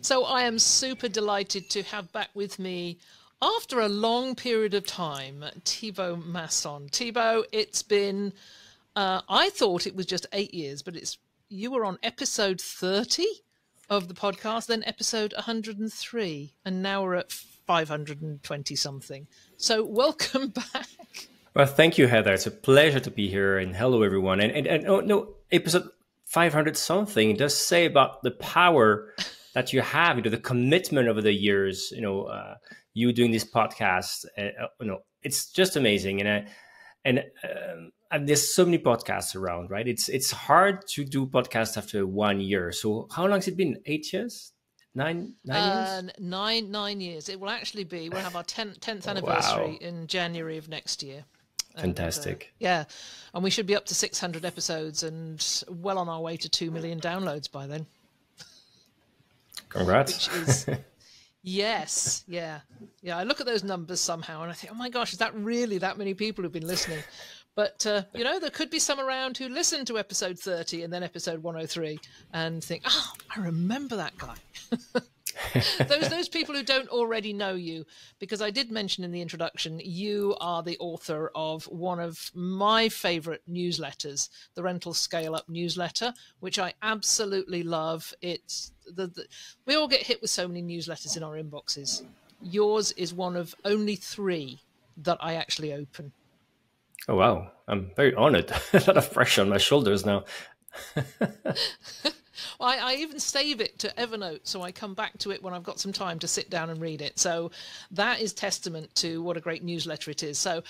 So I am super delighted to have back with me, after a long period of time, Thibault Masson. Thibault, it's been, I thought it was just 8 years, but you were on episode 30 of the podcast, then episode 103, and now we're at 520 something. So welcome back. Well, thank you, Heather. It's a pleasure to be here, and hello, everyone. And oh, no, episode 500 something does say about the power that you have, the commitment over the years, you doing this podcast, it's just amazing. And there's so many podcasts around, right? It's hard to do podcasts after 1 year. So how long has it been? 8 years? Nine years? 9 years. It will actually be, we'll have our 10th anniversary in January of next year. Fantastic. And, and we should be up to 600 episodes and well on our way to 2 million downloads by then. Congrats. Which is, yes, yeah. I look at those numbers somehow and I think, oh my gosh, is that really that many people who've been listening? But, there could be some around who listen to episode 30 and then episode 103 and think, oh, I remember that guy. those people who don't already know you, because I did mention in the introduction, you are the author of one of my favorite newsletters, the Rental Scale Up newsletter, which I absolutely love. It's we all get hit with so many newsletters in our inboxes. Yours is one of only 3 that I actually open. Oh, wow. I'm very honored. A lot of pressure on my shoulders now. I even save it to Evernote, so I come back to it when I've got some time to sit down and read it. So that is testament to what a great newsletter it is. So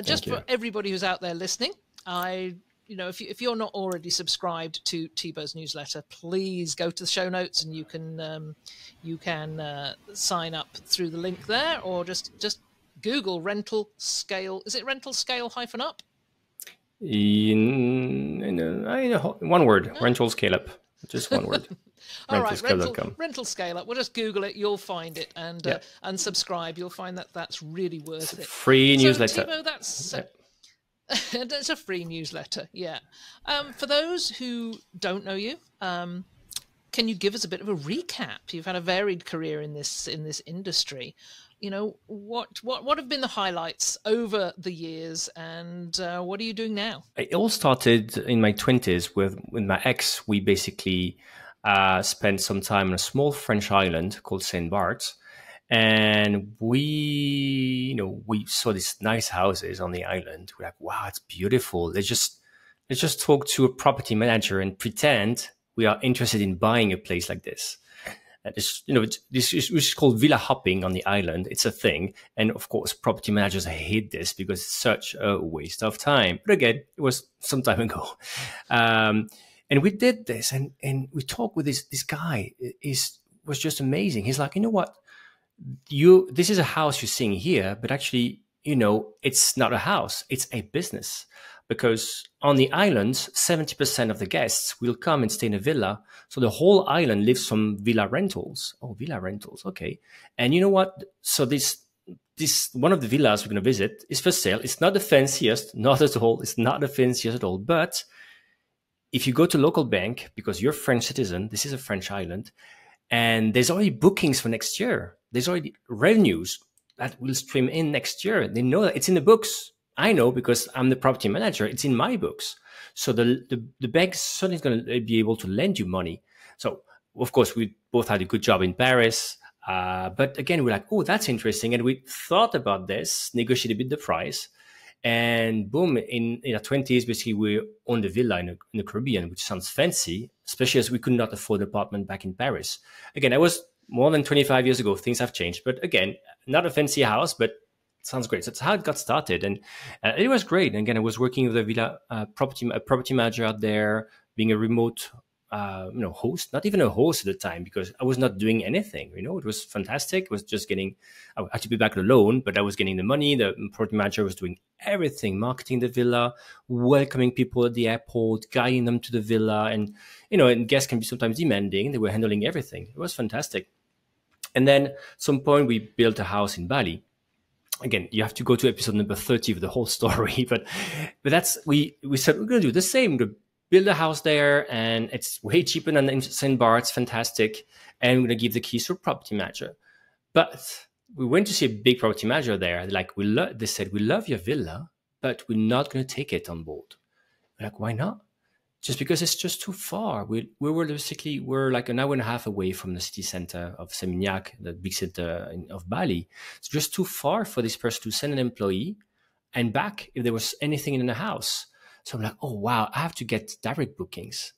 just for everybody who's out there listening, if you're not already subscribed to Thibault's newsletter, please go to the show notes and you can sign up through the link there, or just Google rental scale. Is it rental scale -up? One word, rental scale up. Just one word. All right, rental scale up. We'll just Google it. You'll find it and subscribe. You'll find that's really worth it. Free newsletter. Thibault, it's a free newsletter. Yeah. For those who don't know you, can you give us a bit of a recap? You've had a varied career in this industry. What have been the highlights over the years, and what are you doing now? It all started in my 20s with my ex. We basically spent some time on a small French island called St Barths, and we saw these nice houses on the island. We're like, wow, it's beautiful. Let's just talk to a property manager and pretend we are interested in buying a place like this. This is called villa hopping on the island. It's a thing. And of course, property managers hate this because it's such a waste of time. But again, it was some time ago. And we did this and we talked with this guy. Was just amazing. He's like, you know what? This is a house you're seeing here, but actually, it's not a house. It's a business. Because on the islands, 70% of the guests will come and stay in a villa. So the whole island lives from villa rentals. Oh, villa rentals. Okay. And you know what? So this one of the villas we're going to visit is for sale. It's not the fanciest, not at all. It's not the fanciest at all. But if you go to local bank, because you're a French citizen, this is a French island, and there's already bookings for next year. There's already revenues that will stream in next year. They know that it's in the books. I know because I'm the property manager. It's in my books. So the bank certainly is going to be able to lend you money. So, of course, we both had a good job in Paris. But again, we're like, oh, that's interesting. And we thought about this, negotiated a bit the price. And boom, in our 20s, basically, we owned a villa in the Caribbean, which sounds fancy, especially as we could not afford an apartment back in Paris. Again, I was more than 25 years ago. Things have changed. But again, not a fancy house, but sounds great. So that's how it got started, and it was great. And again, I was working with a villa property manager out there, being a remote, host. Not even a host at the time because I was not doing anything. It was fantastic. It was just I had to be back alone, but I was getting the money. The property manager was doing everything, marketing the villa, welcoming people at the airport, guiding them to the villa, and and guests can be sometimes demanding. They were handling everything. It was fantastic. And then at some point, we built a house in Bali. Again, you have to go to episode number 30 of the whole story, but that's we said we're going to do the same. We're going to build a house there, and it's way cheaper than in St Barths. Fantastic. and we're going to give the keys to a property manager. But we went to see a big property manager there. Like, they said, we love your villa, but we're not going to take it on board. We're like, why not? Just because it's just too far. We're like an hour and a half away from the city center of Seminyak, the big center of Bali. It's just too far for this person to send an employee and back if there was anything in the house. So I'm like, oh, wow, I have to get direct bookings.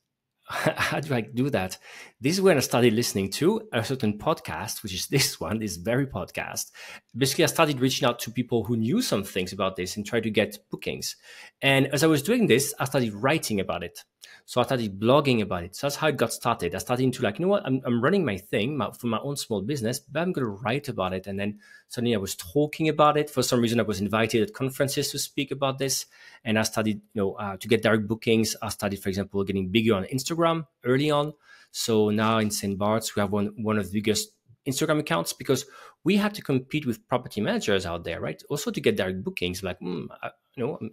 How do I do that? This is when I started listening to a certain podcast, which is this very podcast. Basically, I started reaching out to people who knew some things about this and tried to get bookings. And as I was doing this, I started writing about it. So I started blogging about it. So that's how it got started. I started to like, you know what, I'm running my thing for my own small business, but I'm going to write about it. And then suddenly I was talking about it. For some reason, I was invited at conferences to speak about this. And I started, to get direct bookings. I started, for example, getting bigger on Instagram early on. So now in St Barths, we have one of the biggest Instagram accounts because we have to compete with property managers out there, right? Also to get direct bookings, like, I'm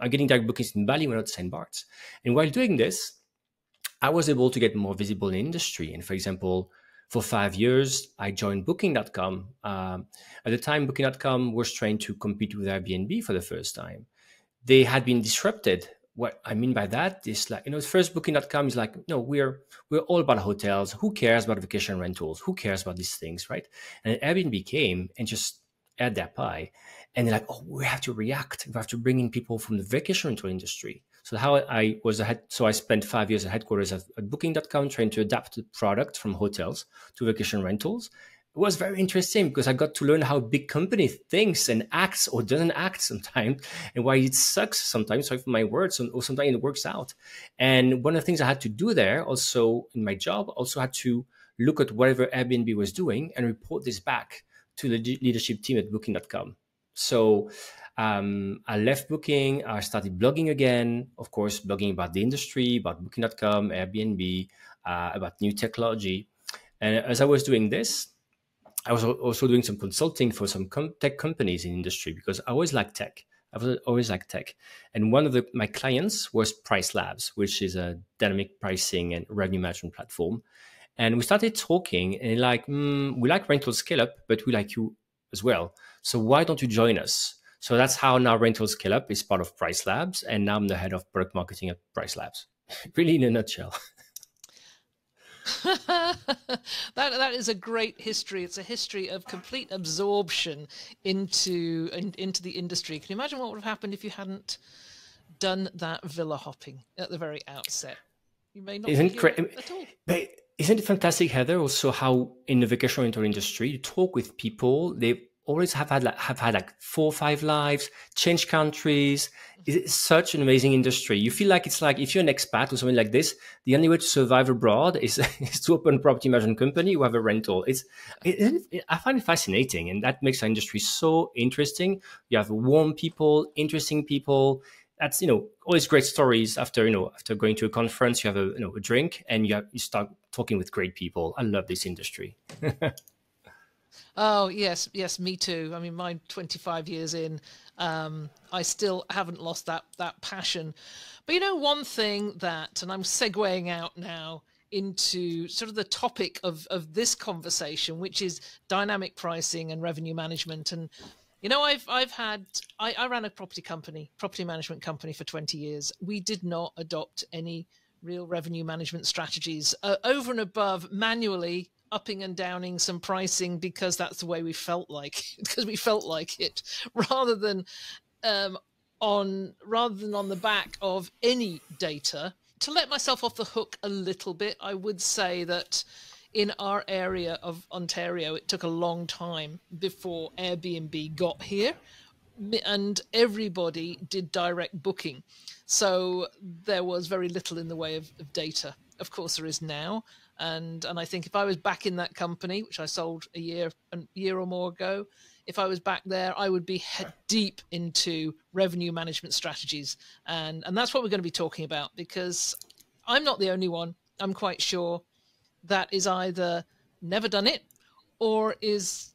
getting direct bookings in Bali, we're not St Barths. And while doing this, I was able to get more visible in the industry. And for example, for 5 years, I joined Booking.com. At the time, Booking.com was trying to compete with Airbnb for the first time. They had been disrupted. What I mean by that is like, first Booking.com is like, no, we're all about hotels. Who cares about vacation rentals? Who cares about these things, right? And Airbnb came and just ate their pie. And they're like, oh, we have to react. We have to bring in people from the vacation rental industry. So I spent 5 years at headquarters at Booking.com trying to adapt the product from hotels to vacation rentals. It was very interesting because I got to learn how a big company thinks and acts or doesn't act sometimes, and why it sucks sometimes. Sorry for my words, or sometimes it works out. And one of the things I had to do there also in my job, also had to look at whatever Airbnb was doing and report this back to the leadership team at Booking.com. So I left Booking. I started blogging again, of course, blogging about the industry, about Booking.com, Airbnb, about new technology. And as I was doing this, I was also doing some consulting for some tech companies in industry because I always liked tech. I've always liked tech. And one of my clients was Price Labs, which is a dynamic pricing and revenue management platform. And we started talking and like, we like Rental Scale Up, but we like you as well. So why don't you join us? So that's how now Rental Scale Up is part of Price Labs. And now I'm the head of product marketing at Price Labs. Really in a nutshell. that is a great history. It's a history of complete absorption into the industry. Can you imagine what would have happened if you hadn't done that villa hopping at the very outset? You may not be here at all. But isn't it fantastic, Heather? Also, how in the vacation rental industry, you talk with people, they always have had like 4 or 5 lives, change countries. It's such an amazing industry. You feel like it's like if you're an expat or something like this, the only way to survive abroad is to open a property management company or have a rental. I find it fascinating, and that makes our industry so interesting. You have warm people, interesting people. That's always great stories after going to a conference. You have a drink and you start talking with great people. I love this industry. Oh, yes, me too. I mean, mine 25 years in, I still haven't lost that passion. But one thing that, and I'm segueing out now into sort of the topic of this conversation, which is dynamic pricing and revenue management. And, I ran a property management company for 20 years. We did not adopt any real revenue management strategies over and above manually upping and downing some pricing because that's the way we felt like it, rather than on the back of any data. To let myself off the hook a little bit, I would say that in our area of Ontario, it took a long time before Airbnb got here, and everybody did direct booking. So there was very little in the way of data. Of course, there is now. And I think if I was back in that company, which I sold a year or more ago, if I was back there, I would be head deep into revenue management strategies. And that's what we're going to be talking about, because I'm not the only one, I'm quite sure, that is either never done it or has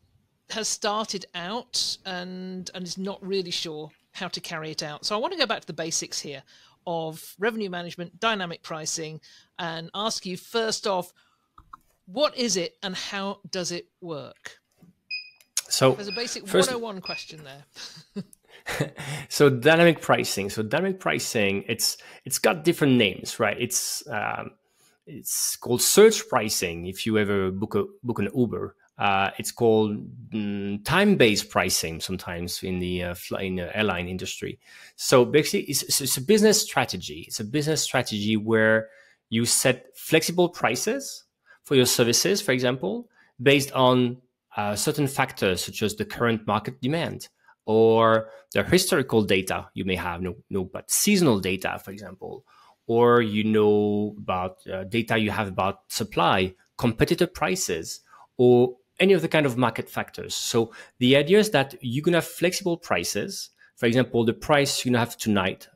started out and is not really sure how to carry it out. So I want to go back to the basics here of revenue management, dynamic pricing, and ask you first off, What is it and how does it work? So There's a basic first, 101 question there. so dynamic pricing. So dynamic pricing, it's got different names, right? It's called surge pricing. If you ever book an Uber, it's called time-based pricing sometimes in the airline industry. So basically, it's a business strategy. It's a business strategy where you set flexible prices for your services, for example, based on certain factors such as the current market demand or the historical data you may have, but seasonal data, for example, or about data you have about supply, competitor prices, or any of the kind of market factors. So the idea is that you can have flexible prices. For example, the price you have tonight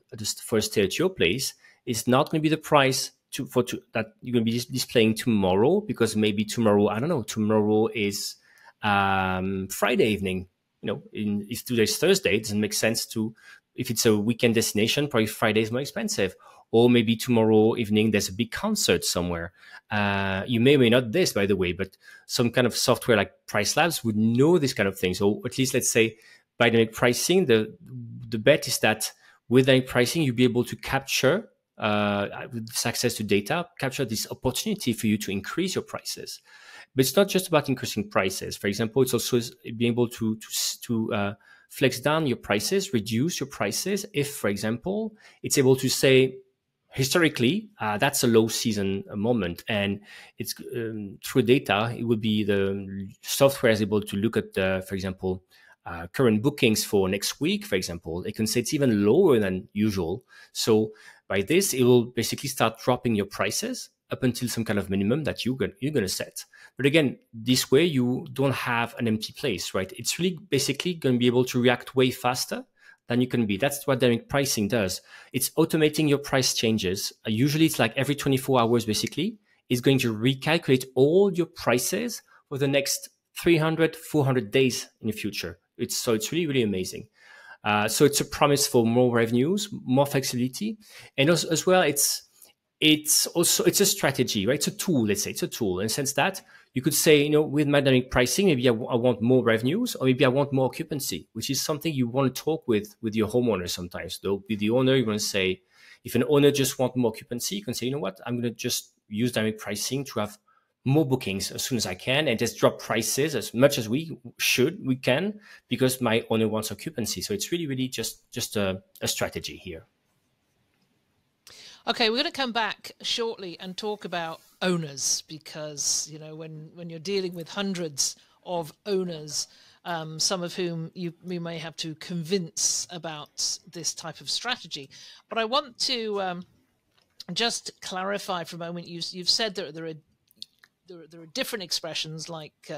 for a stay at your place is not going to be the price that you're going to be displaying tomorrow, because maybe tomorrow, I don't know, tomorrow is Friday evening. If today's Thursday, it doesn't make sense to, if it's a weekend destination, probably Friday is more expensive. Or maybe tomorrow evening, there's a big concert somewhere. You may or may not this, by the way, but some kind of software like Price Labs would know this kind of thing. So at least, let's say, by dynamic pricing, the bet is that with dynamic pricing, you'll be able to capture, with this access to data, capture this opportunity for you to increase your prices. But it's not just about increasing prices. For example, it's also being able to flex down your prices, reduce your prices. If, for example, it's able to say, historically, that's a low season moment, and it's through data, it would be the software is able to look at, for example, current bookings for next week, for example. It can say it's even lower than usual. So by this, it will basically start dropping your prices up until some kind of minimum that you're going to set. But again, this way you don't have an empty place, right? It's really basically going to be able to react way faster than you can be. That's what dynamic pricing does. It's automating your price changes. Usually it's like every 24 hours, basically, it's going to recalculate all your prices for the next 300, 400 days in the future. It's really, really amazing. So it's a promise for more revenues, more flexibility. And also, as well, it's a strategy, right? It's a tool, let's say. It's a tool in the sense that you could say, with my dynamic pricing, maybe I want more revenues, or maybe I want more occupancy, which is something you want to talk with your homeowner sometimes. Though with the owner, you want to say, if an owner just wants more occupancy, you can say, you know what, I'm going to just use dynamic pricing to have more bookings as soon as I can and just drop prices as much as we can, because my owner wants occupancy. So it's really, really just a strategy here. Okay, we're going to come back shortly and talk about owners, because when you're dealing with hundreds of owners, some of whom you may have to convince about this type of strategy. But I want to just clarify for a moment. You've said that there are different expressions like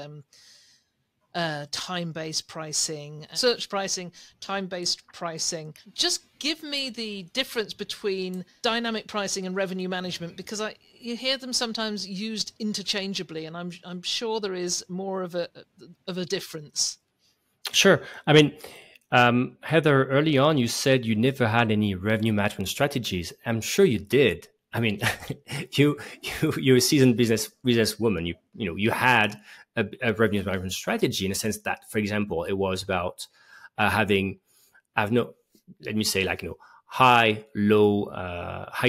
time-based pricing, search pricing, time-based pricing. Just give me the difference between dynamic pricing and revenue management, because you hear them sometimes used interchangeably, and I'm sure there is more of a difference. Sure. I mean, Heather, early on you said you never had any revenue management strategies. I'm sure you did. I mean, you're a seasoned business woman. You had a revenue management strategy in a sense that, for example, it was about high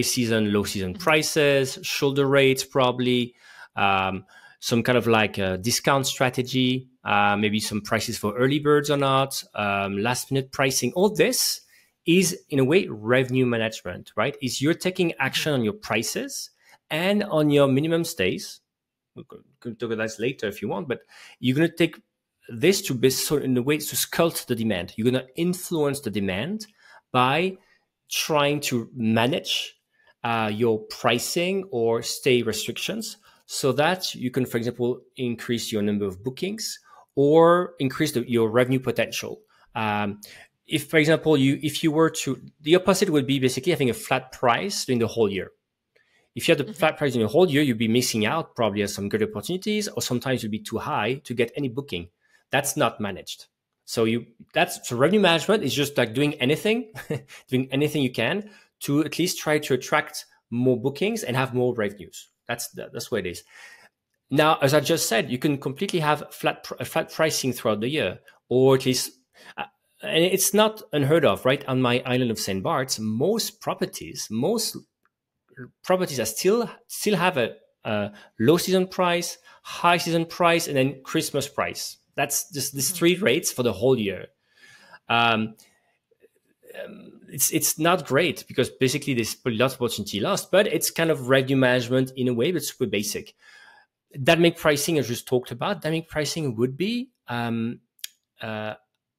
season, low season prices, shoulder rates, probably some kind of like a discount strategy, maybe some prices for early birds or not, last minute pricing. All this is in a way revenue management, right? Is you're taking action on your prices and on your minimum stays. We can talk about that later if you want, but you're going to take this to be sort in a way to sculpt the demand. You're going to influence the demand by trying to manage your pricing or stay restrictions so that you can, for example, increase your number of bookings or increase your revenue potential. If, for example, if you were to, the opposite would be basically having a flat price during the whole year. If you had the flat price in the whole year, you'd be missing out probably on some good opportunities, or sometimes you'd be too high to get any booking. That's not managed. So revenue management is just like doing anything you can to at least try to attract more bookings and have more revenues. That's what it is. Now, as I just said, you can completely have flat pricing throughout the year, or at least, and it's not unheard of, right? On my island of St Barths, most properties are still have a low season price, high season price, and then Christmas price. That's just these three rates for the whole year. Um, it's not great because basically there's a lot of opportunity lost, but it's kind of revenue management in a way, but super basic. Dynamic pricing, as just talked about, dynamic pricing would be I'm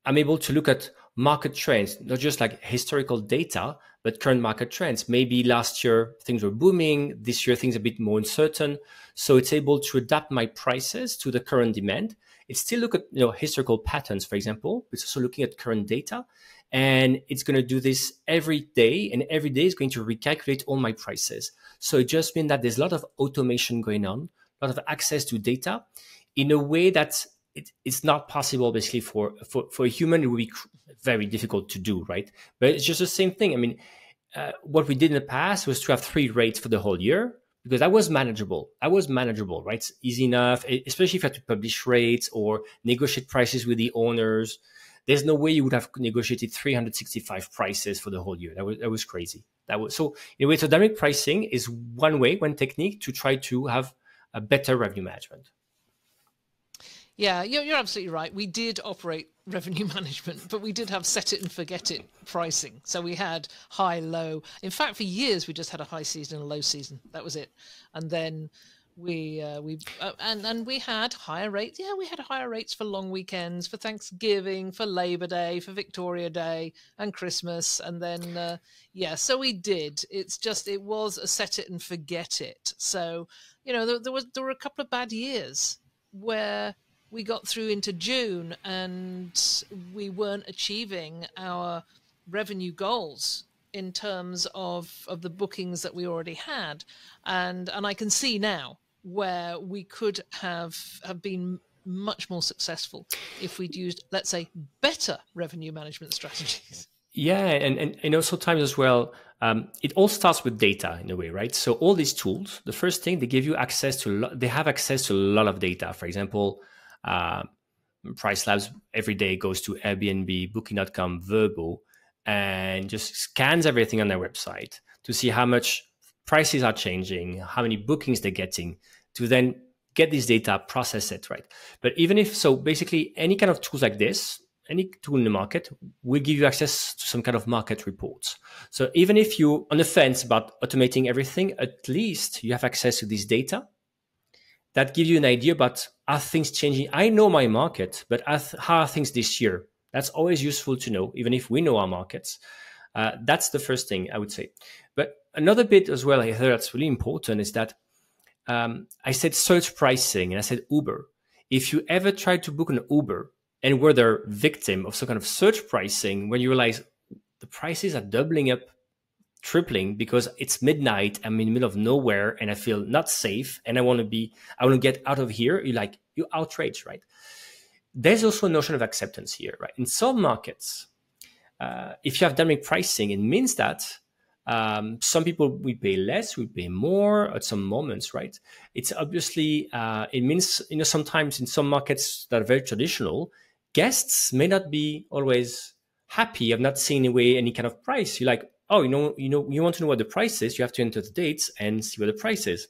able to look at market trends, not just like historical data, but current market trends. Maybe last year things were booming, this year things are a bit more uncertain. So it's able to adapt my prices to the current demand. It still look at historical patterns, for example. It's also looking at current data. And it's going to do this every day, and every day is going to recalculate all my prices. So it just means that there's a lot of automation going on, a lot of access to data in a way that it's not possible basically for a human. It would be very difficult to do, right? But it's just the same thing. I mean, what we did in the past was to have three rates for the whole year because that was manageable. Right? It's easy enough, especially if you have to publish rates or negotiate prices with the owners. There's no way you would have negotiated 365 prices for the whole year. That was crazy. So in a way, so dynamic pricing is one technique to try to have a better revenue management. Yeah, you're absolutely right. We did operate revenue management, but we did have set it and forget it pricing. So we had high, low. In fact, for years we just had a high season and a low season. That was it. And then we had higher rates. Yeah, we had higher rates for long weekends, for Thanksgiving, for Labor Day, for Victoria Day, and Christmas. And then so we did. It's just it was a set it and forget it. So there were a couple of bad years where we got through into June and we weren't achieving our revenue goals in terms of the bookings that we already had. And I can see now where we could have been much more successful if we'd used, let's say, better revenue management strategies. Yeah, and also sometimes as well, it all starts with data in a way, right? So all these tools, the first thing, they give you access to, they have access to a lot of data. For example, Price Labs every day goes to Airbnb, Booking.com, Vrbo, and just scans everything on their website to see how much prices are changing, how many bookings they're getting, to then get this data, process it, right? But even if, so basically any kind of tools like this, any tool in the market will give you access to some kind of market reports. So even if you're on the fence about automating everything, at least you have access to this data that give you an idea about are things changing. I know my market, but how are things this year? That's always useful to know, even if we know our markets. That's the first thing I would say. But another bit as well, I heard that's really important is that I said search pricing and I said Uber. If you ever try to book an Uber and were the victim of some kind of search pricing, when you realize the prices are doubling up, tripling because it's midnight, I'm in the middle of nowhere and I feel not safe and I want to get out of here, you're outraged, right? There's also a notion of acceptance here, right? In some markets, if you have dynamic pricing, it means that some people will pay less, will pay more at some moments, right? It's obviously, it means, sometimes in some markets that are very traditional, guests may not be always happy of not seeing any kind of price. You're like, oh, you want to know what the price is, you have to enter the dates and see what the price is.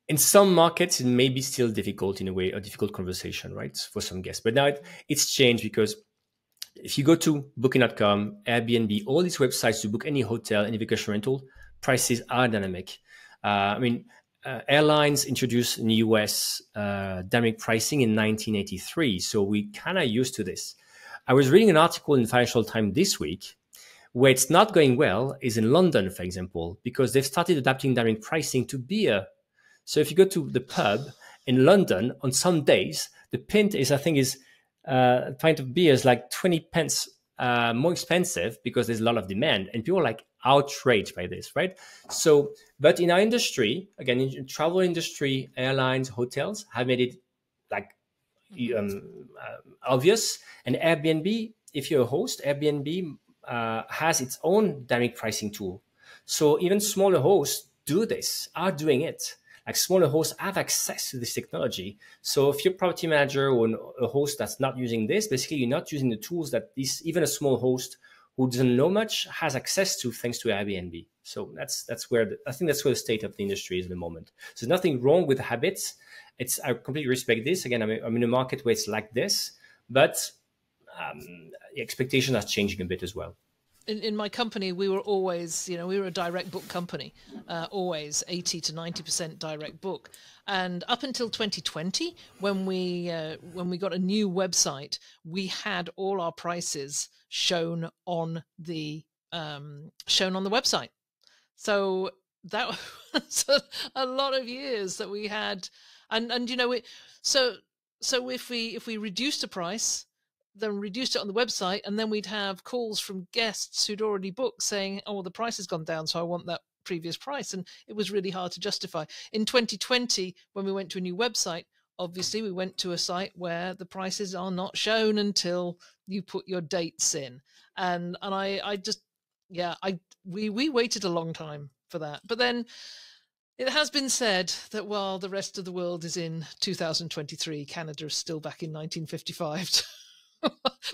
In some markets, it may be still difficult in a way, a difficult conversation, right, for some guests. But now it's changed because if you go to Booking.com, Airbnb, all these websites to book any hotel, any vacation rental, prices are dynamic. Airlines introduced in the US dynamic pricing in 1983, so we kind of used to this. I was reading an article in Financial Times this week. Where it's not going well is in London, for example, because they've started adapting dynamic pricing to beer. So if you go to the pub in London, on some days, the pint is, a pint of beer is like 20 pence more expensive because there's a lot of demand. And people are like outraged by this, right? So, but in our industry, again, in travel industry, airlines, hotels have made it like obvious. And Airbnb, if you're a host, Airbnb has its own dynamic pricing tool. So even smaller hosts are doing it. like smaller hosts have access to this technology. So if you're a property manager or a host that's not using this, basically you're not using the tools that even a small host who doesn't know much has access to, thanks to Airbnb. So that's where I think that's where the state of the industry is at the moment. So there's nothing wrong with habits. I completely respect this. Again, I'm in a market where it's like this, but the expectation is changing a bit as well. In my company, we were always, we were a direct book company, always 80 to 90% direct book. And up until 2020, when we got a new website, we had all our prices shown on the website. So that was a lot of years that we had, and so if we reduced a price, then reduced it on the website, and then we'd have calls from guests who'd already booked saying, oh, well, the price has gone down, so I want that previous price. And it was really hard to justify. In 2020, when we went to a new website, obviously we went to a site where the prices are not shown until you put your dates in. And we waited a long time for that. But then it has been said that while the rest of the world is in 2023, Canada is still back in 1955.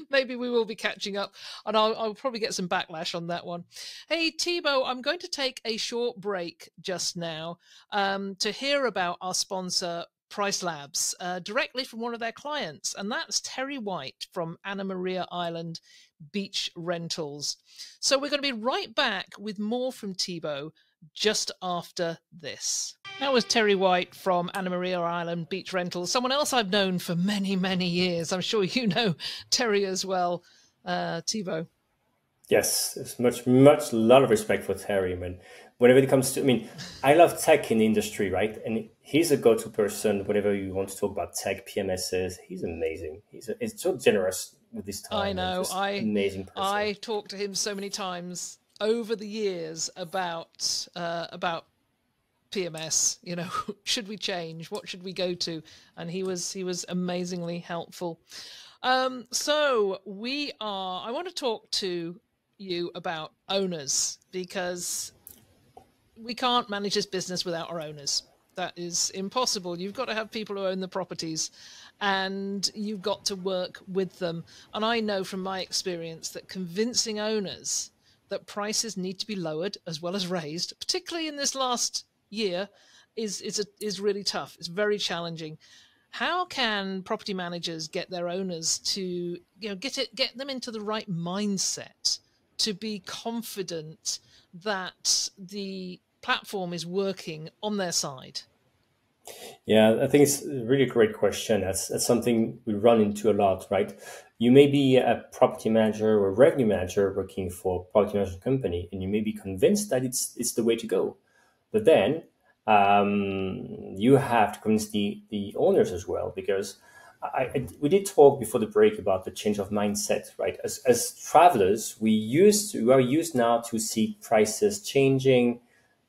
Maybe we will be catching up, and I'll probably get some backlash on that one. Hey, Thibault, I'm going to take a short break just now to hear about our sponsor, Price Labs, directly from one of their clients, and that's Terry White from Anna Maria Island Beach Rentals. So we're going to be right back with more from Thibault just after this. That was Terry White from Anna Maria Island Beach Rentals, someone else I've known for many, many years. I'm sure you know Terry as well, Thibault. Yes, there's a lot of respect for Terry, man. Whenever it comes to, I love tech in the industry, right? And he's a go-to person whenever you want to talk about tech, PMSs. He's amazing. He's so generous with his time. I know. Amazing person. I talked to him so many times over the years about PMS. Should we change? What should we go to? And he was amazingly helpful. So I want to talk to you about owners, because we can't manage this business without our owners. That is impossible. You've got to have people who own the properties, and you've got to work with them. And I know from my experience that convincing owners that prices need to be lowered as well as raised, particularly in this last year, is really tough. It's very challenging. How can property managers get their owners to get them into the right mindset to be confident that the platform is working on their side? Yeah, I think it's a really great question. That's something we run into a lot, right? You may be a property manager or a revenue manager working for a property management company, and you may be convinced that it's the way to go. But then you have to convince the owners as well, because we did talk before the break about the change of mindset, right? As travelers, we are used now to see prices changing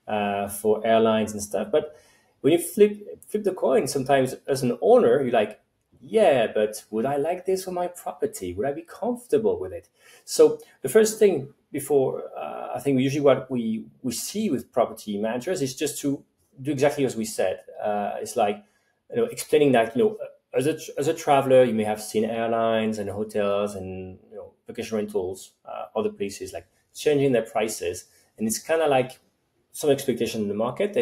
for airlines and stuff. But when you flip the coin, sometimes as an owner, you're like, yeah, but would I like this for my property? Would I be comfortable with it? So the first thing before, I think usually what we see with property managers is just to do exactly as we said. It's like, explaining that, as a traveler, you may have seen airlines and hotels and vacation rentals, other places like changing their prices, and it's kind of like some expectation in the market.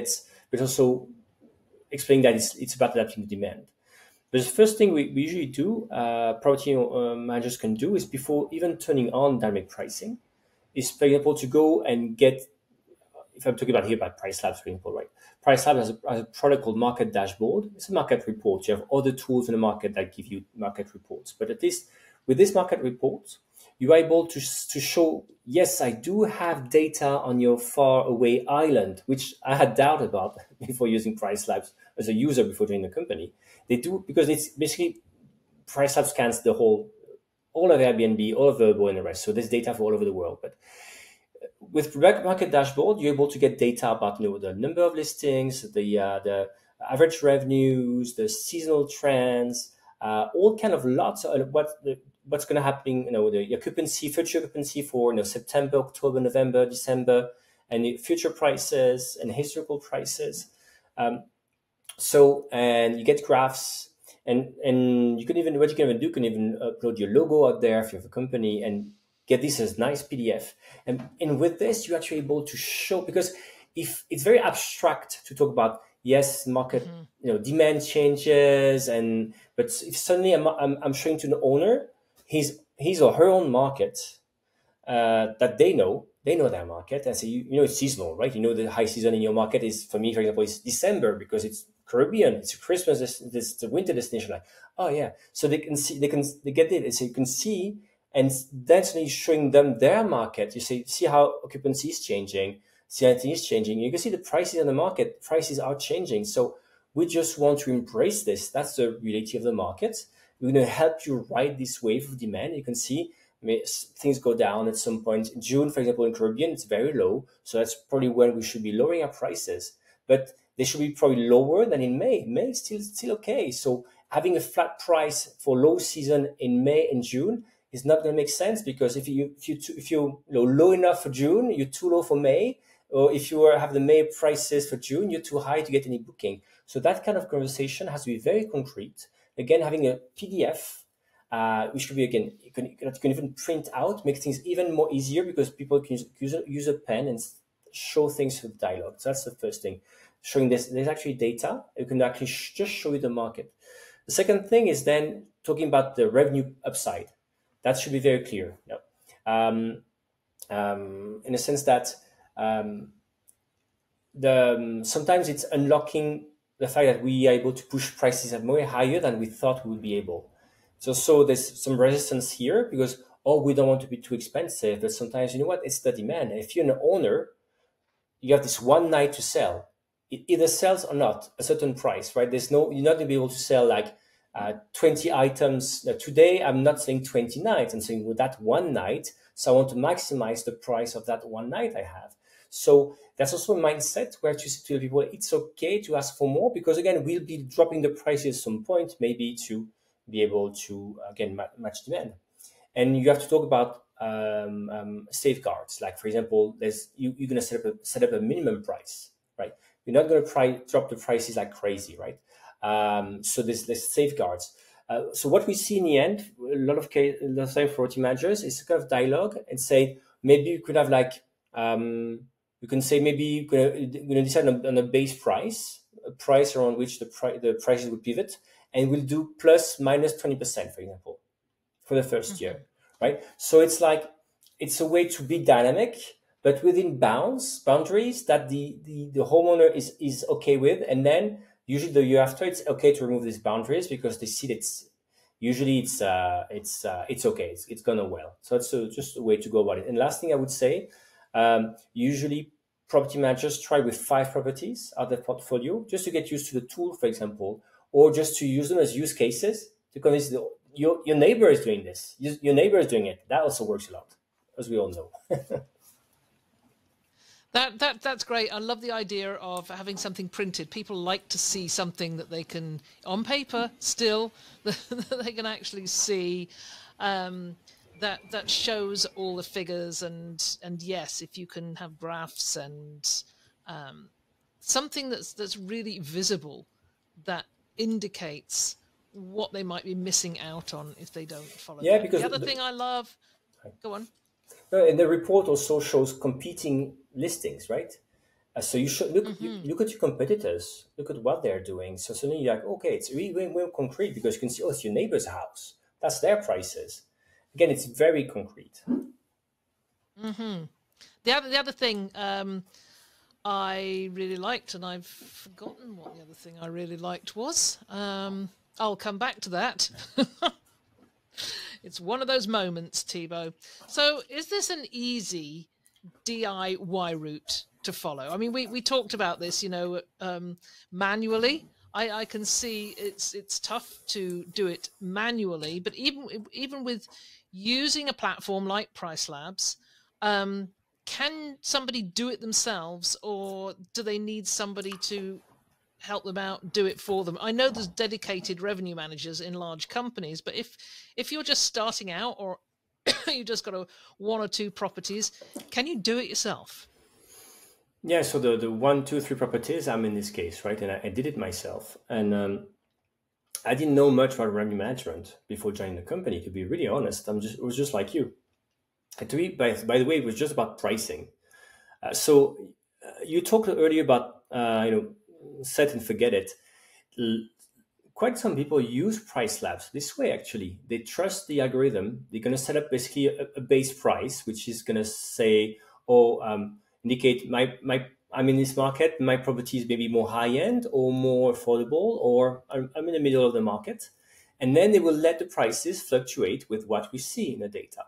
But also explaining that it's about adapting to demand. But the first thing we usually do, property managers can do, is before even turning on dynamic pricing, is, for example, to go and get, if I'm talking about Price Labs, for example, right? Price Labs has a product called Market Dashboard. It's a market report. You have other tools in the market that give you market reports. But at least with this market report, you are able to show, yes, I do have data on your far away island, which I had doubt about before using Price Labs as a user before joining the company. They do, because it's basically Price Labs scans all of Airbnb, all of Verbo and the rest. So there's data for all over the world. But with Market Dashboard, you're able to get data about the number of listings, the average revenues, the seasonal trends, all kind of lots of what's going to happen. The occupancy, future occupancy for September, October, November, December, and the future prices and historical prices. So, and you get graphs, and you can even, what you can even do, you can even upload your logo out there if you have a company and get this as nice PDF. And with this, you're actually able to show, because if it's very abstract to talk about, yes, market, Hmm. demand changes, but if suddenly I'm showing to the owner his or her own market, that they know their market, and so it's seasonal, right? The high season in your market is, for me, for example, is December, because it's Caribbean, it's a Christmas, this the winter destination. Like, oh yeah, so they can see, they get it, so you can see, and then suddenly showing them their market. You see how occupancy is changing, CIT is changing. You can see the prices on the market, prices are changing. So we just want to embrace this. That's the reality of the market. We're going to help you ride this wave of demand. You can see, things go down at some point. In June, for example, in Caribbean, it's very low. So that's probably when we should be lowering our prices. But they should be probably lower than in May. May is still okay. So having a flat price for low season in May and June is not going to make sense, because if you low enough for June, you're too low for May. Or if you have the May prices for June, you're too high to get any booking. So that kind of conversation has to be very concrete. Again, having a PDF, which could be, again, you can even print out, make things even more easier, because people can use a pen and show things with dialogue. So that's the first thing. Showing this, there's actually data. You can actually just show you the market. The second thing is then talking about the revenue upside. That should be very clear. Yeah. In a sense that, sometimes it's unlocking the fact that we are able to push prices at more higher than we thought we would be able. So there's some resistance here, because, oh, we don't want to be too expensive. But sometimes, you know what, it's the demand. If you're an owner, you have this one night to sell. It either sells or not, a certain price, right? You're not going to be able to sell like 20 items. Today, I'm not saying 20 nights. I'm saying with that one night. So I want to maximize the price of that one night I have. So that's also a mindset where to say to people, it's okay to ask for more, because again, we'll be dropping the prices at some point, maybe to be able to, again, match demand. And you have to talk about safeguards. Like, for example, you're going to set up a minimum price, right? You're not going to drop the prices like crazy, right? So there's safeguards. So what we see in the end, a lot of time for team managers, is a kind of dialogue and say, maybe you could have like, you can say, maybe you're going to decide on a base price, a price around which the prices would pivot, and we'll do plus minus 20%, for example, for the first year, right? So it's a way to be dynamic, but within boundaries that the homeowner is okay with. And then usually the year after, it's okay to remove these boundaries, because they see that it's okay, it's gonna well. So it's just a way to go about it. And last thing I would say, usually property managers try with 5 properties out of their portfolio, just to get used to the tool, for example, or just to use them as use cases to convince your neighbor is doing this. Your neighbor is doing it. That also works a lot, as we all know. That's great. I love the idea of having something printed. People like to see something that they can, on paper still, that they can actually see, that shows all the figures, and yes, if you can have graphs and something that's really visible, that indicates what they might be missing out on if they don't follow Yeah, that. because The other thing I love, go on. and the report also shows competing listings, right? So you should look at your competitors, look at what they're doing. So suddenly you're like, okay, it's really concrete, because you can see, oh, it's your neighbor's house. That's their prices. Again, it's very concrete. The other thing I really liked, and I've forgotten what the other thing I really liked was. I'll come back to that. It's one of those moments, Thibault. So, is this an easy DIY route to follow? I mean, we talked about this, manually. I can see it's tough to do it manually, but even with using a platform like Price Labs, can somebody do it themselves, or do they need somebody to help them out, do it for them? I know there's dedicated revenue managers in large companies, but if you're just starting out, or you just got one or two properties, can you do it yourself? Yeah, so the one, two, three properties, I'm in this case, right? And I did it myself. And I didn't know much about revenue management before joining the company, to be really honest. It was just like you. And to me, by the way, it was just about pricing. You talked earlier about, set and forget it. Quite some people use price labs this way. Actually, they trust the algorithm. They're going to set up basically a base price, which is going to say, oh, indicate my I'm in this market, my property is maybe more high end or more affordable, or I'm in the middle of the market. And then they will let the prices fluctuate with what we see in the data.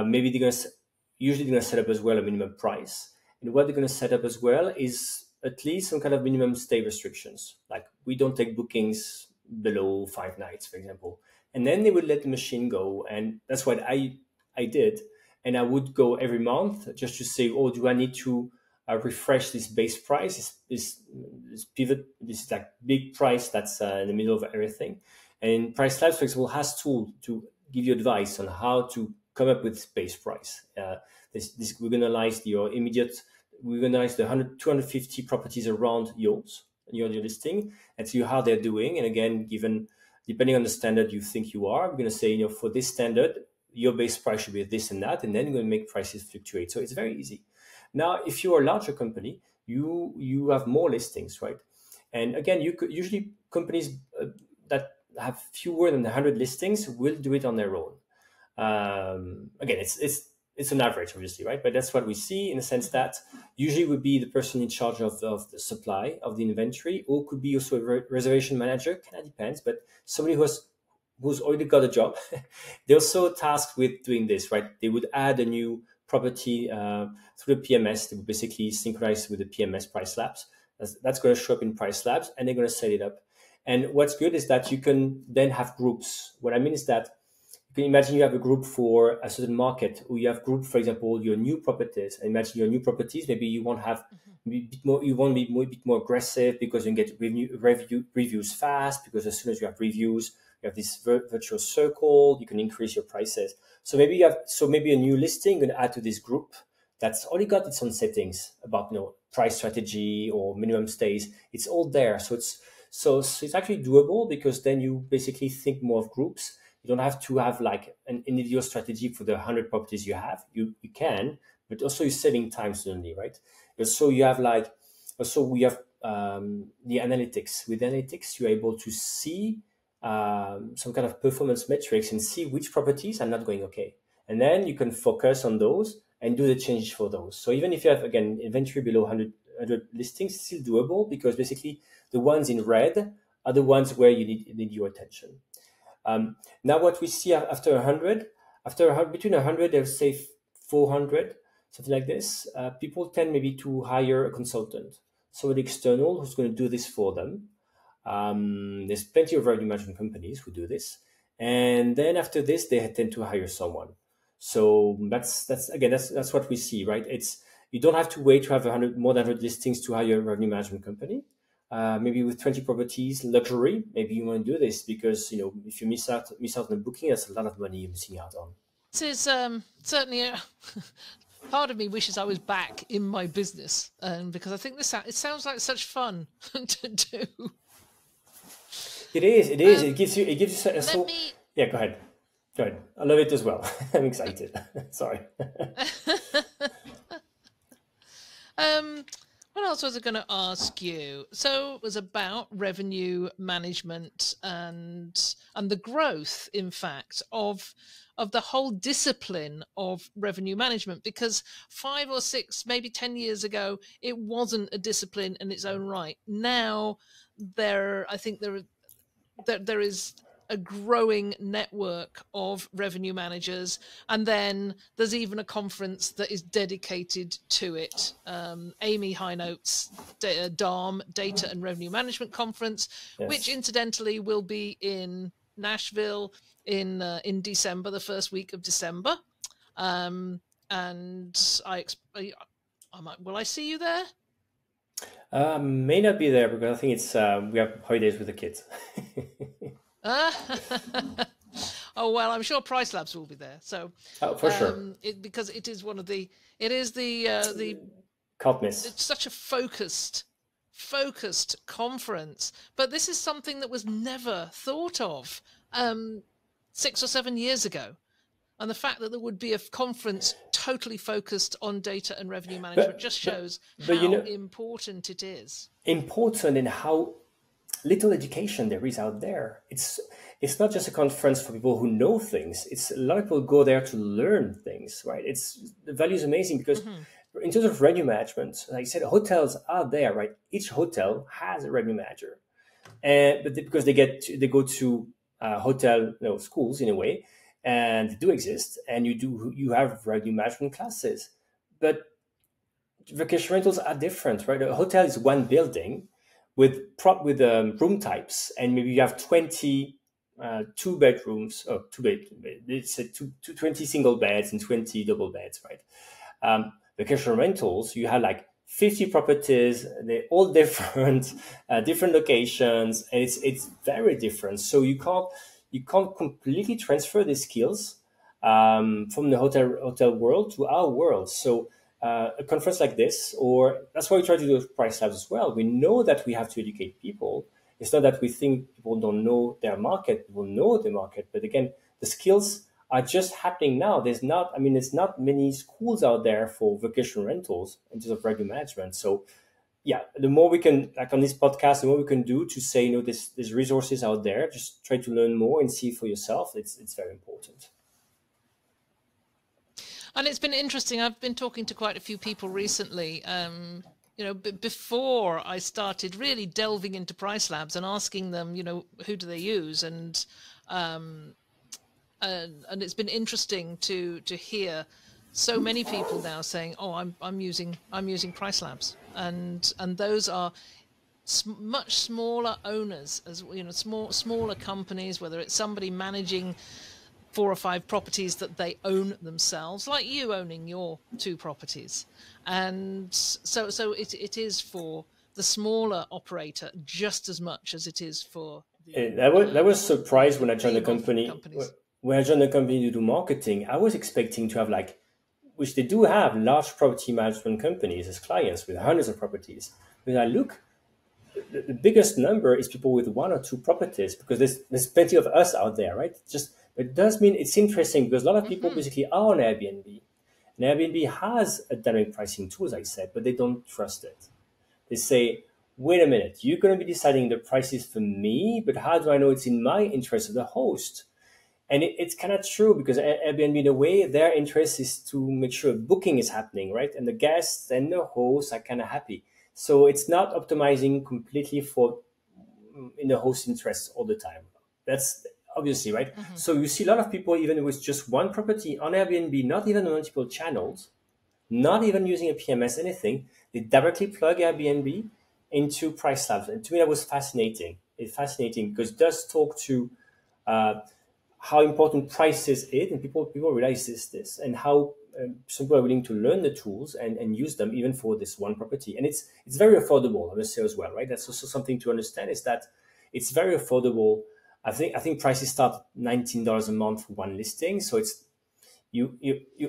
Maybe usually they're going to set up as well a minimum price. And what they're going to set up as well is at least some kind of minimum stay restrictions. Like we don't take bookings below 5 nights, for example. And then they would let the machine go. And that's what I did. And I would go every month just to say, oh, do I need to refresh this base price, this pivot, this like big price that's in the middle of everything. And Price Labs, for example, has tool to give you advice on how to come up with base price. We're going to analyze we're going to analyze the 250 properties around your listing and see how they're doing. And again, depending on the standard you think you are, we're going to say, for this standard, your base price should be this and that, and then you're going to make prices fluctuate. So it's very easy. Now, if you're a larger company, you have more listings, right? And again, usually companies that have fewer than 100 listings will do it on their own. Again, it's an average, obviously, right? But that's what we see in the sense that usually would be the person in charge of the supply of the inventory, or could be also a reservation manager. Kind of depends, but somebody who's already got a job. They're also tasked with doing this, right? They would add a new property through the PMS. They would basically synchronize with the PMS Price Labs. That's going to show up in Price Labs, and they're going to set it up. And what's good is that you can then have groups. What I mean is that you can imagine you have a group for a certain market, or you have group, for example, your new properties. Imagine your new properties. Maybe you want to have a bit more. You want to be a bit more aggressive because you can get reviews fast. Because as soon as you have reviews, you have this virtual circle. You can increase your prices. So maybe a new listing going to add to this group that's already got its own settings about price strategy or minimum stays. It's all there. So it's actually doable, because then you basically think more of groups. You don't have to have like an individual strategy for the 100 properties you have. You can, but also you're saving time suddenly, right? So we have the analytics. With analytics, you're able to see some kind of performance metrics and see which properties are not going okay. And then you can focus on those and do the changes for those. So even if you have, again, inventory below 100 listings, it's still doable, because basically the ones in red are the ones where you need your attention. Now what we see after 100, between 100 and say 400, something like this, people tend maybe to hire a consultant. So an external who's going to do this for them. There's plenty of revenue management companies who do this. And then after this, they tend to hire someone. So that's what we see, right? You don't have to wait to have more than 100 listings to hire a revenue management company. Maybe with 20 properties, luxury, maybe you want to do this, because if you miss out on the booking, that's a lot of money you're missing out on. This is certainly part of me wishes I was back in my business, because I think it sounds like such fun to do. It is. It gives you. Yeah, go ahead. I love it as well. I'm excited. Sorry. What else was I going to ask you? So it was about revenue management and the growth, in fact, of the whole discipline of revenue management, because 5 or 6, maybe 10 years ago, it wasn't a discipline in its own right. Now I think there is a growing network of revenue managers, and then there's even a conference that is dedicated to it. Amy Hinote's DARM, Data and Revenue Management Conference, yes, which incidentally will be in Nashville in December, the first week of December. And will I see you there? May not be there, because I think it's we have holidays with the kids. Oh well, I'm sure Price Labs will be there. So for sure, because it is one of the Can't miss. It's such a focused conference, but this is something that was never thought of 6 or 7 years ago. And the fact that there would be a conference totally focused on data and revenue management just shows how important it is. Important, and how little education there is out there. It's not just a conference for people who know things. It's a lot of people go there to learn things, right? The value is amazing because in terms of revenue management, like I said, hotels are there, right? Each hotel has a revenue manager, because they go to hotel schools in a way, and they do exist, and you have revenue management classes, but vacation rentals are different, right? A hotel is one building with room types, and maybe you have 20 two bedrooms, or it's 20 single beds and 20 double beds, right? Vacation rentals, you have like 50 properties, they're all different, different locations, and it's very different. So you can't completely transfer the skills from the hotel world to our world. So a conference like this, or that's why we try to do with Price Labs as well. We know that we have to educate people. It's not that we think people don't know their market. People know the market, but again, the skills are just happening now. There's not many schools out there for vacation rentals in terms of revenue management. So yeah, the more we can, like on this podcast, the more we can do to say, there's resources out there. Just try to learn more and see for yourself. It's very important. And it's been interesting. I've been talking to quite a few people recently, before I started really delving into Price Labs and asking them, who do they use? And it's been interesting to hear so many people now saying, "Oh, I'm using Price Labs," and those are much smaller owners, as smaller companies, whether it's somebody managing 4 or 5 properties that they own themselves, like you owning your 2 properties. And so it is for the smaller operator just as much as it is for the, I was surprised when I joined the company. When I joined the company to do marketing, I was expecting to have, which they do have, large property management companies as clients with hundreds of properties. When I look, the biggest number is people with 1 or 2 properties, because there's plenty of us out there, right? It does mean it's interesting because a lot of people basically are on Airbnb. And Airbnb has a dynamic pricing tool, as I said, but they don't trust it. They say, wait a minute, you're going to be deciding the prices for me, but how do I know it's in my interest as the host? And it's kind of true, because Airbnb, in a way, their interest is to make sure booking is happening, right? And the guests and the hosts are kind of happy. So it's not optimizing completely in the host interest all the time. That's obviously, right? So you see a lot of people, even with just 1 property on Airbnb, not even on multiple channels, not even using a PMS, anything, they directly plug Airbnb into Price Labs. And to me, that was fascinating. It's fascinating because it does talk to how important prices is, and people realize this, and how some people are willing to learn the tools and use them even for this 1 property. And it's very affordable, I must say as well, right? That's also something to understand, is that it's very affordable. I think prices start $19 a month for 1 listing, so it's you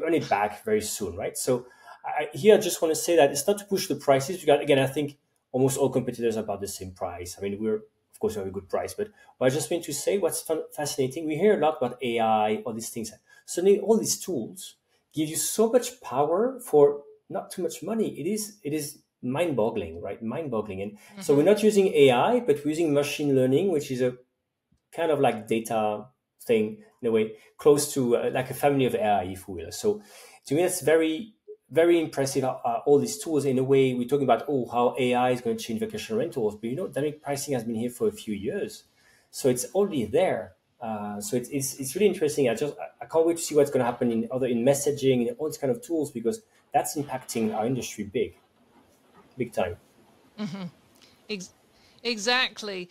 earn it back very soon, right? So I just want to say that it's not to push the prices, because again, I think almost all competitors are about the same price. I mean, of course, we have a good price, but what I just mean to say, what's fascinating, we hear a lot about AI, all these things. Suddenly, all these tools give you so much power for not too much money. It is mind-boggling, right? Mind-boggling. And so we're not using AI, but we're using machine learning, which is a kind of like data thing, in a way, close to like a family of AI, if we will. So to me, that's very, very impressive, all these tools. In a way, we're talking about, how AI is going to change vacation rentals. But, dynamic pricing has been here for a few years. So it's already there. So it's really interesting. I can't wait to see what's going to happen in messaging and all these kind of tools, because that's impacting our industry big time. Exactly.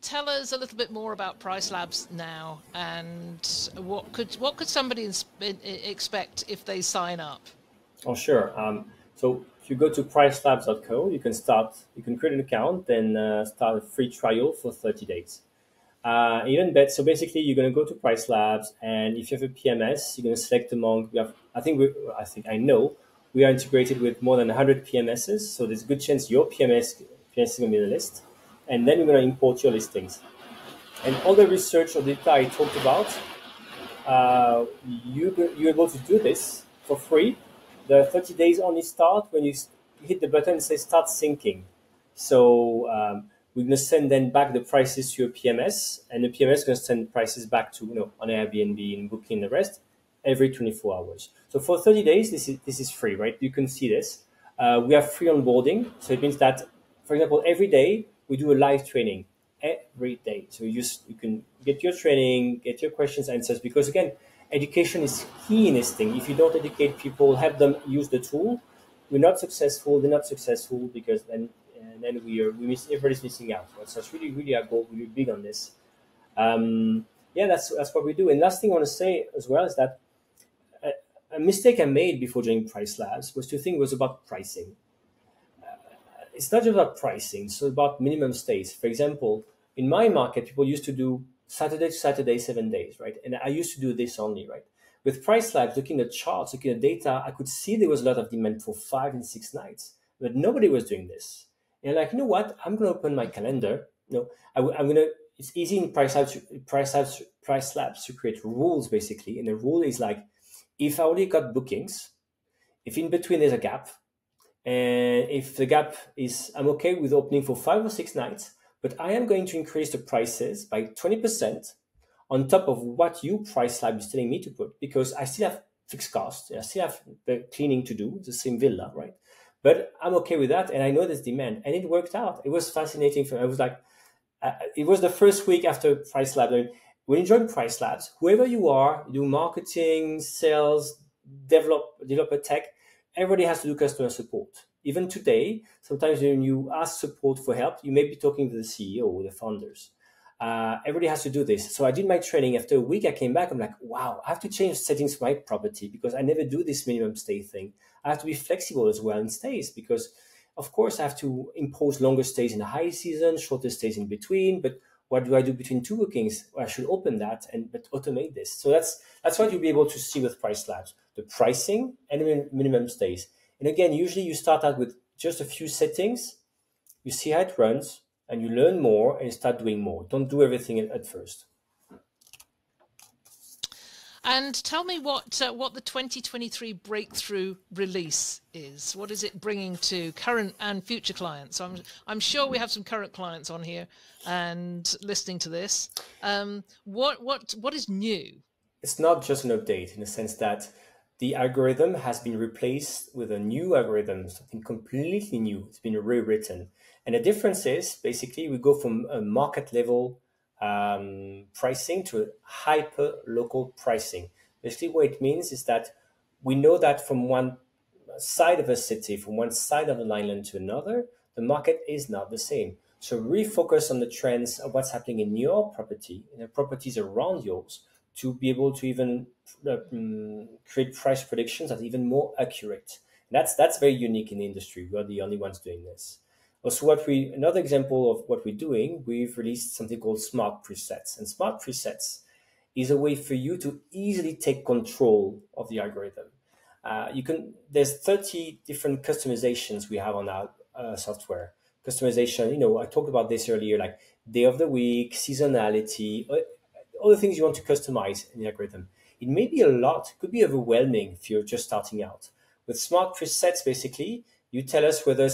Tell us a little bit more about Price Labs now, and what could somebody expect if they sign up? Oh, sure. So if you go to pricelabs.co, you can create an account, then start a free trial for 30 days. Even better. So basically, you're going to go to Price Labs, and if you have a PMS, you're going to select among. I know We are integrated with more than 100 PMSs, so there's a good chance your PMS is going to be on the list. And then we're going to import your listings. And all the research or data I talked about, you're able to do this for free. The 30 days only start when you hit the button and say start syncing. So we're going to send then back the prices to your PMS, and the PMS is going to send prices back to on Airbnb and Booking and the rest every 24 hours. So for 30 days, this is free, right? You can see this. We have free onboarding, so it means that, for example, every day we do a live training. Every day, so you can get your training, get your questions answers, because again, education is key in this thing. If you don't educate people, have them use the tool, we're not successful. They're not successful, because then everybody's missing out. So it's really our goal. We're big on this. That's what we do. And last thing I want to say as well is that a mistake I made before joining Price Labs was to think it was about pricing. It's not just about pricing, it's about minimum stays. For example, in my market, people used to do Saturday to Saturday, 7 days, right? And I used to do this only, right? With Price Labs, looking at charts, looking at data, I could see there was a lot of demand for 5 and 6 nights, but nobody was doing this. And like, you know what? I'm going to open my calendar. I'm going to. It's easy in Price Labs to create rules, basically. And the rule is like, if I already got bookings, if in between there's a gap, and if the gap is, I'm okay with opening for 5 or 6 nights, but I am going to increase the prices by 20% on top of what you Price Lab is telling me to put, because I still have fixed costs. I still have the cleaning to do, the same villa, right? But I'm okay with that, and I know there's demand, and it worked out. It was fascinating for me. I was like, it was the first week after Price Lab. When you join Price Labs, whoever you are, do marketing, sales, developer tech, everybody has to do customer support. Even today, sometimes when you ask support for help, you may be talking to the CEO or the founders. Everybody has to do this. So I did my training. After a week, I came back. I'm like, wow, I have to change settings for my property because I never do this minimum stay thing. I have to be flexible as well in stays because, of course, I have to impose longer stays in the high season, shorter stays in between. But what do I do between 2 bookings? Well, I should open that but automate this. So that's what you'll be able to see with Price Labs, the pricing and the minimum stays. And again, usually you start out with just a few settings, you see how it runs, and you learn more and start doing more. Don't do everything at first. And tell me what the 2023 breakthrough release is. What is it bringing to current and future clients? I'm sure we have some current clients on here and listening to this. What is new? It's not just an update in the sense that the algorithm has been replaced with a new algorithm, something completely new. It's been rewritten. And the difference is basically we go from a market level pricing to a hyper local pricing. Basically, what it means is that we know that from one side of a city, from one side of an island to another, the market is not the same. So refocus on the trends of what's happening in your property, in the properties around yours, to be able to even create price predictions that are even more accurate. And that's very unique in the industry. We're the only ones doing this. Also, another example of what we're doing, we've released something called Smart Presets. And Smart Presets is a way for you to easily take control of the algorithm. There's 30 different customizations we have on our software. Customization, I talked about this earlier, like day of the week, seasonality, all the things you want to customize in the algorithm. It may be a lot, it could be overwhelming if you're just starting out. With Smart Presets, basically, you tell us whether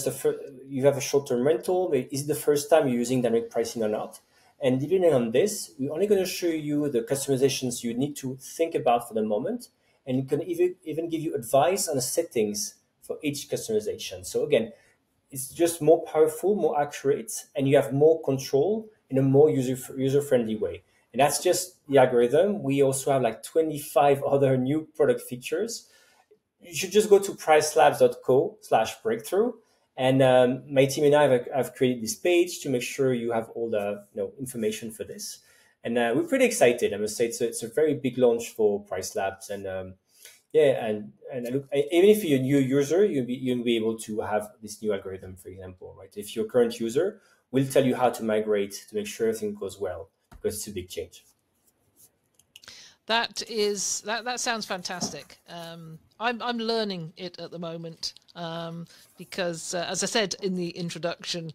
you have a short-term rental, is it the first time you're using dynamic pricing or not. And depending on this, we're only going to show you the customizations you need to think about for the moment. And it can even give you advice on the settings for each customization. So again, it's just more powerful, more accurate, and you have more control in a more user-friendly way. And that's just the algorithm. We also have like 25 other new product features. You should just go to pricelabs.co/breakthrough. And my team and I have created this page to make sure you have all the information for this. And we're pretty excited. I must say it's a very big launch for Price Labs. And and even if you're a new user, you'll be able to have this new algorithm, for example, right? If you're a current user, we'll tell you how to migrate to make sure everything goes well, because it's a big change. That sounds fantastic. I'm learning it at the moment because, as I said in the introduction,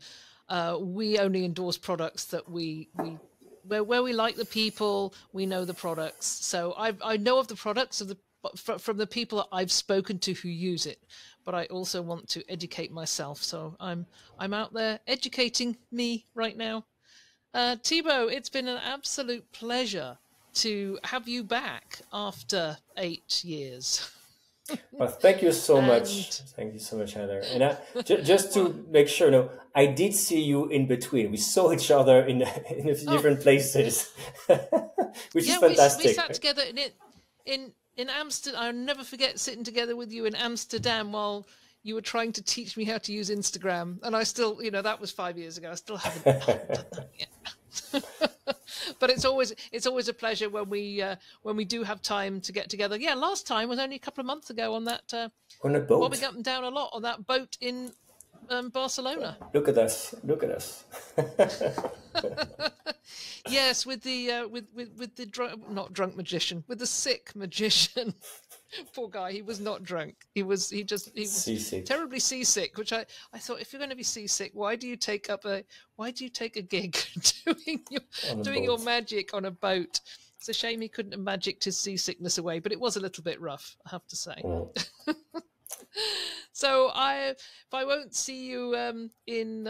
we only endorse products that where we like the people, we know the products. So I know of the products from the people that I've spoken to who use it, but I also want to educate myself. So I'm out there educating me right now. Thibault, it's been an absolute pleasure to have you back after 8 years. Well, thank you so much. And Thank you so much, Heather. And just to make sure, no, I did see you in between. We saw each other in a few different places, which is fantastic. we sat together in Amsterdam. I'll never forget sitting together with you in Amsterdam while you were trying to teach me how to use Instagram. And I still, that was 5 years ago. I still haven't done that yet. But it's always a pleasure when we do have time to get together. Yeah, last time was only a couple of months ago on that on a boat. bobbing up and down a lot on that boat in Barcelona. Look at us! Look at us! Yes, with the not drunk magician, with the sick magician. Poor guy, he was not drunk. He was seasick. Terribly seasick. Which I thought, if you're going to be seasick, why do you take a gig doing your magic on a boat? It's a shame he couldn't have magicked his seasickness away, but it was a little bit rough, I have to say. Mm. So if I won't see you in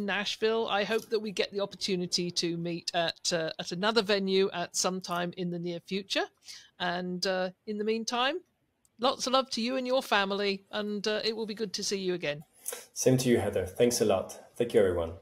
Nashville, I hope that we get the opportunity to meet at another venue at some time in the near future. And in the meantime, lots of love to you and your family, and it will be good to see you again. Same to you, Heather. Thanks a lot. Thank you, everyone.